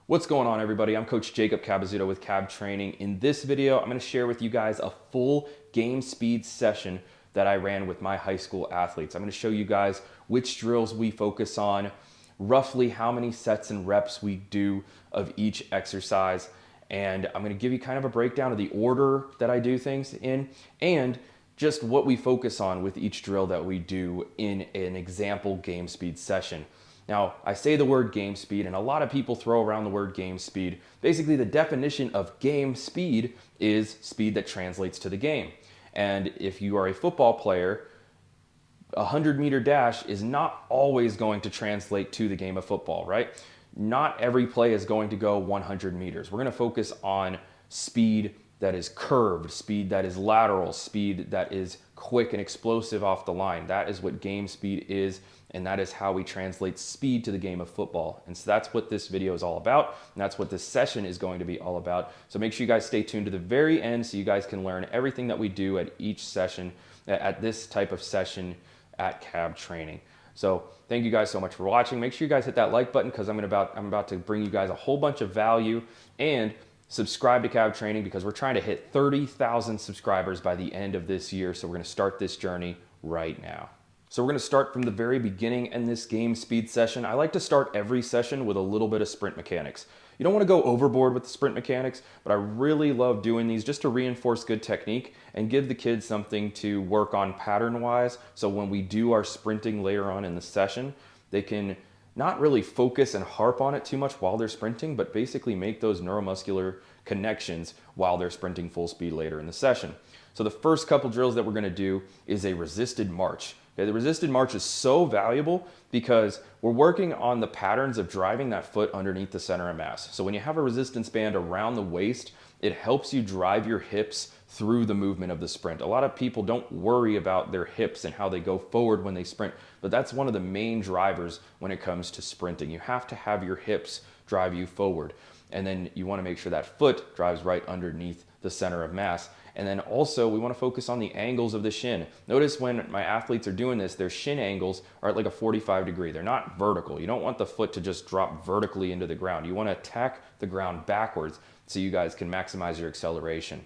What's going on, everybody? I'm Coach Jacob Cabazzuto with Cab Training. In this video, I'm going to share with you guys a full game speed session that I ran with my high school athletes. I'm going to show you guys which drills we focus on, roughly how many sets and reps we do of each exercise, and I'm going to give you kind of a breakdown of the order that I do things in, and just what we focus on with each drill that we do in an example game speed session. Now, I say the word game speed, and a lot of people throw around the word game speed. Basically, the definition of game speed is speed that translates to the game. And if you are a football player, a 100-meter dash is not always going to translate to the game of football, right? Not every play is going to go 100 meters. We're going to focus on speed that is curved, speed that is lateral, speed that is quick and explosive off the line. That is what game speed is, and that is how we translate speed to the game of football. And so that's what this video is all about, and that's what this session is going to be all about. So make sure you guys stay tuned to the very end so you guys can learn everything that we do at each session, at this type of session at Cab Training. So thank you guys so much for watching. Make sure you guys hit that like button because I'm about to bring you guys a whole bunch of value, and subscribe to Cab Training because we're trying to hit 30,000 subscribers by the end of this year. So we're going to start this journey right now. So we're going to start from the very beginning in this game speed session. I like to start every session with a little bit of sprint mechanics. You don't want to go overboard with the sprint mechanics, but I really love doing these just to reinforce good technique and give the kids something to work on pattern-wise. So when we do our sprinting later on in the session, they can not really focus and harp on it too much while they're sprinting, but basically make those neuromuscular connections while they're sprinting full speed later in the session. So the first couple drills that we're going to do is a resisted march. Okay, the resisted march is so valuable because we're working on the patterns of driving that foot underneath the center of mass. So when you have a resistance band around the waist, it helps you drive your hips through the movement of the sprint. A lot of people don't worry about their hips and how they go forward when they sprint, but that's one of the main drivers when it comes to sprinting. You have to have your hips drive you forward, and then you want to make sure that foot drives right underneath the center of mass. And then also we want to focus on the angles of the shin. Notice when my athletes are doing this, their shin angles are at like a 45 degree. They're not vertical. You don't want the foot to just drop vertically into the ground. You want to attack the ground backwards so you guys can maximize your acceleration.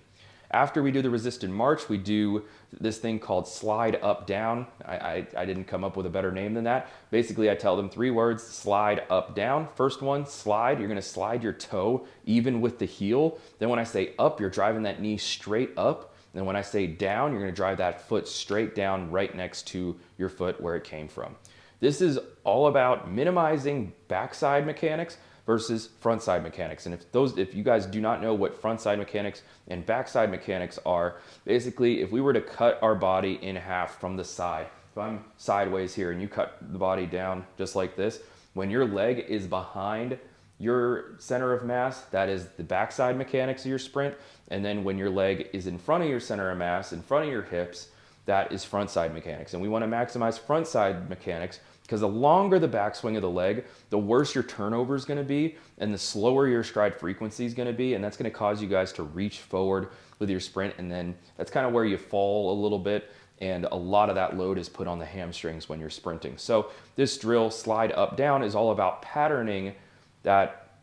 After we do the resisted march, we do this thing called slide up down. I didn't come up with a better name than that. Basically, I tell them 3 words: slide up down. First one, slide. You're going to slide your toe even with the heel. Then when I say up, you're driving that knee straight up. Then when I say down, you're going to drive that foot straight down right next to your foot where it came from. This is all about minimizing backside mechanics versus front side mechanics. And if you guys do not know what front side mechanics and backside mechanics are, basically if we were to cut our body in half from the side, if I'm sideways here and you cut the body down just like this, when your leg is behind your center of mass, that is the backside mechanics of your sprint. And then when your leg is in front of your center of mass, in front of your hips, that is front side mechanics. And we want to maximize front side mechanics because the longer the backswing of the leg, the worse your turnover is going to be and the slower your stride frequency is going to be. And that's going to cause you guys to reach forward with your sprint. And then that's kind of where you fall a little bit. And a lot of that load is put on the hamstrings when you're sprinting. So this drill, slide up down, is all about patterning that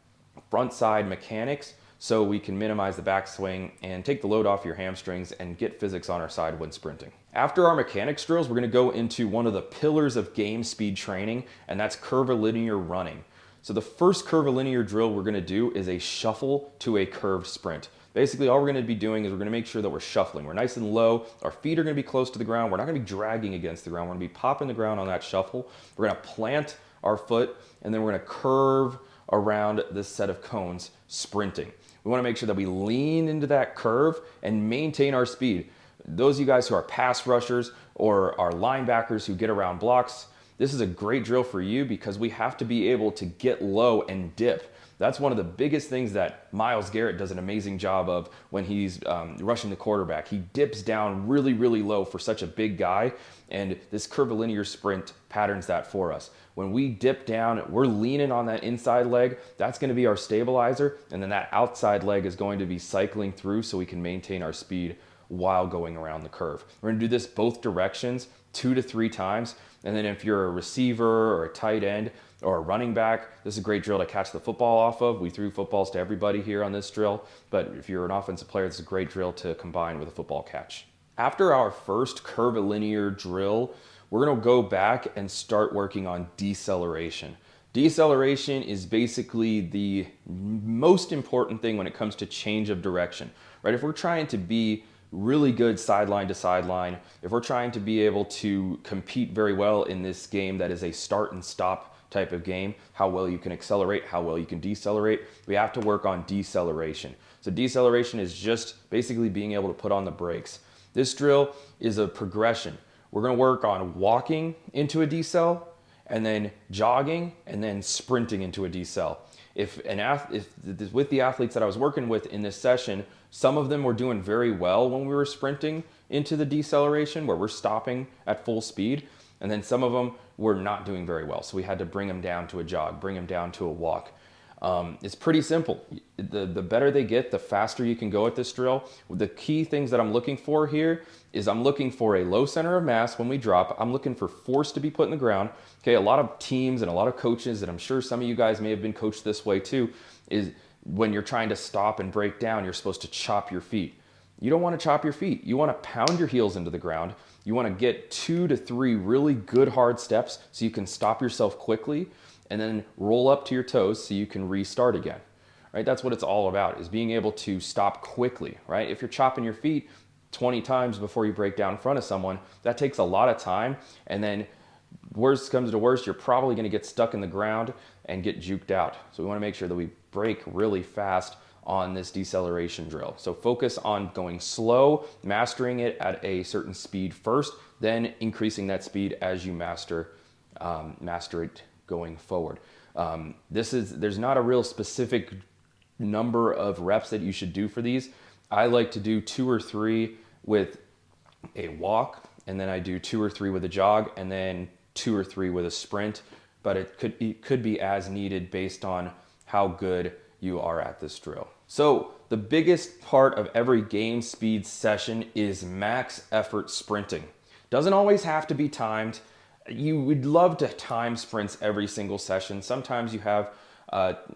front side mechanics so we can minimize the backswing and take the load off your hamstrings and get physics on our side when sprinting. After our mechanics drills, we're going to go into one of the pillars of game speed training, and that's curvilinear running. So the first curvilinear drill we're going to do is a shuffle to a curved sprint. Basically, all we're going to be doing is we're going to make sure that we're shuffling. We're nice and low. Our feet are going to be close to the ground. We're not going to be dragging against the ground. We're going to be popping the ground on that shuffle. We're going to plant our foot, and then we're going to curve around this set of cones sprinting. We want to make sure that we lean into that curve and maintain our speed. Those of you guys who are pass rushers or are linebackers who get around blocks, this is a great drill for you because we have to be able to get low and dip. That's one of the biggest things that Myles Garrett does an amazing job of when he's rushing the quarterback. He dips down really, really low for such a big guy, and this curvilinear sprint patterns that for us. When we dip down, we're leaning on that inside leg. That's going to be our stabilizer, and then that outside leg is going to be cycling through so we can maintain our speed while going around the curve. We're going to do this both directions 2 to 3 times, and then if you're a receiver or a tight end or a running back, this is a great drill to catch the football off of. We threw footballs to everybody here on this drill, but if you're an offensive player, this is a great drill to combine with a football catch. After our first curvilinear drill, we're gonna go back and start working on deceleration. Deceleration is basically the most important thing when it comes to change of direction, right? If we're trying to be really good sideline to sideline, if we're trying to be able to compete very well in this game that is a start and stop type of game, how well you can accelerate, how well you can decelerate, we have to work on deceleration. So deceleration is just basically being able to put on the brakes. This drill is a progression. We're gonna work on walking into a decel, and then jogging, and then sprinting into a decel. If with the athletes that I was working with in this session, some of them were doing very well when we were sprinting into the deceleration, where we're stopping at full speed, and then some of them were not doing very well. So we had to bring them down to a jog, bring them down to a walk. It's pretty simple. The better they get, the faster you can go at this drill. The key things that I'm looking for here is I'm looking for a low center of mass when we drop. I'm looking for force to be put in the ground. Okay, a lot of teams and a lot of coaches, and I'm sure some of you guys may have been coached this way too, is when you're trying to stop and break down, you're supposed to chop your feet. You don't want to chop your feet. You want to pound your heels into the ground. You want to get 2 to 3 really good hard steps so you can stop yourself quickly, and then roll up to your toes so you can restart again, right? That's what it's all about, is being able to stop quickly, right? If you're chopping your feet 20 times before you break down in front of someone, that takes a lot of time, and then worst comes to worst, you're probably gonna get stuck in the ground and get juked out. So we wanna make sure that we break really fast on this deceleration drill. So focus on going slow, mastering it at a certain speed first, then increasing that speed as you master it going forward. There's not a real specific number of reps that you should do for these. I like to do 2 or 3 with a walk, and then I do 2 or 3 with a jog, and then 2 or 3 with a sprint, but it could be as needed based on how good you are at this drill. So the biggest part of every game speed session is max effort sprinting. Doesn't always have to be timed. You would love to time sprints every single session. Sometimes you have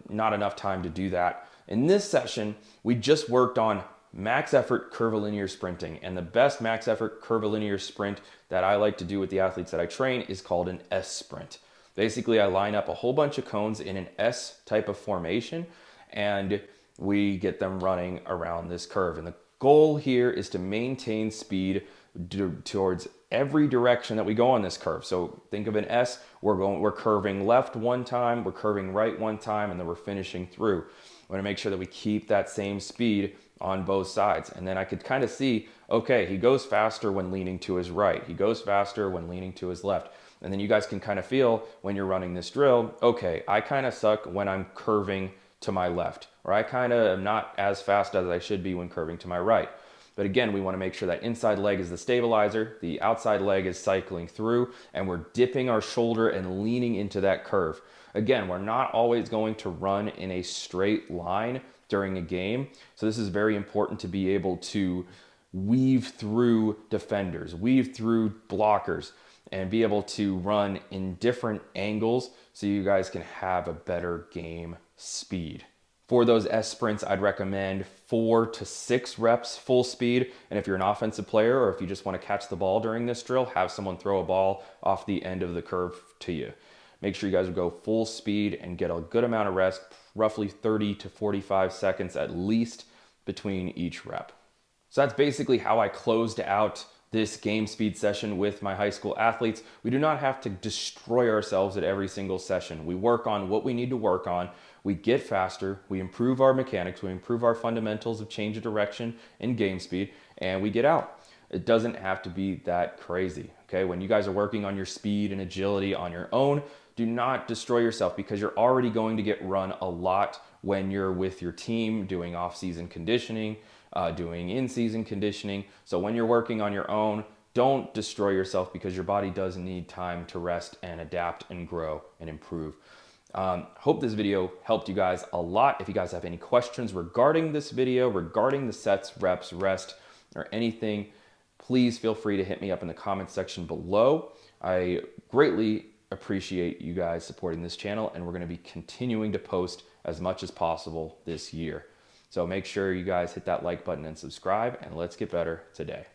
not enough time to do that. In this session, we just worked on max effort curvilinear sprinting, and the best max effort curvilinear sprint that I like to do with the athletes that I train is called an S sprint. Basically, I line up a whole bunch of cones in an S type of formation, and we get them running around this curve. And the goal here is to maintain speed towards every direction that we go on this curve. So think of an S, we're curving left one time, we're curving right one time, and then we're finishing through. We want to make sure that we keep that same speed on both sides. And then I could kind of see, okay, he goes faster when leaning to his right. He goes faster when leaning to his left. And then you guys can kind of feel when you're running this drill, okay, I kind of suck when I'm curving to my left, or I kind of am not as fast as I should be when curving to my right. But again, we want to make sure that inside leg is the stabilizer, the outside leg is cycling through, and we're dipping our shoulder and leaning into that curve. Again, we're not always going to run in a straight line during a game. So this is very important to be able to weave through defenders, weave through blockers, and be able to run in different angles so you guys can have a better game speed. For those S sprints, I'd recommend 4 to 6 reps full speed. And if you're an offensive player, or if you just want to catch the ball during this drill, have someone throw a ball off the end of the curve to you. Make sure you guys go full speed and get a good amount of rest, roughly 30 to 45 seconds at least between each rep. So that's basically how I closed out this game speed session with my high school athletes. We do not have to destroy ourselves at every single session. We work on what we need to work on. We get faster, we improve our mechanics, we improve our fundamentals of change of direction and game speed, and we get out. It doesn't have to be that crazy, okay? When you guys are working on your speed and agility on your own, do not destroy yourself, because you're already going to get run a lot when you're with your team doing off-season conditioning, doing in-season conditioning. So when you're working on your own, don't destroy yourself, because your body does need time to rest and adapt and grow and improve. Hope this video helped you guys a lot. If you guys have any questions regarding this video, regarding the sets, reps, rest, or anything, please feel free to hit me up in the comments section below. I greatly appreciate you guys supporting this channel, and we're going to be continuing to post as much as possible this year. So make sure you guys hit that like button and subscribe, and let's get better today.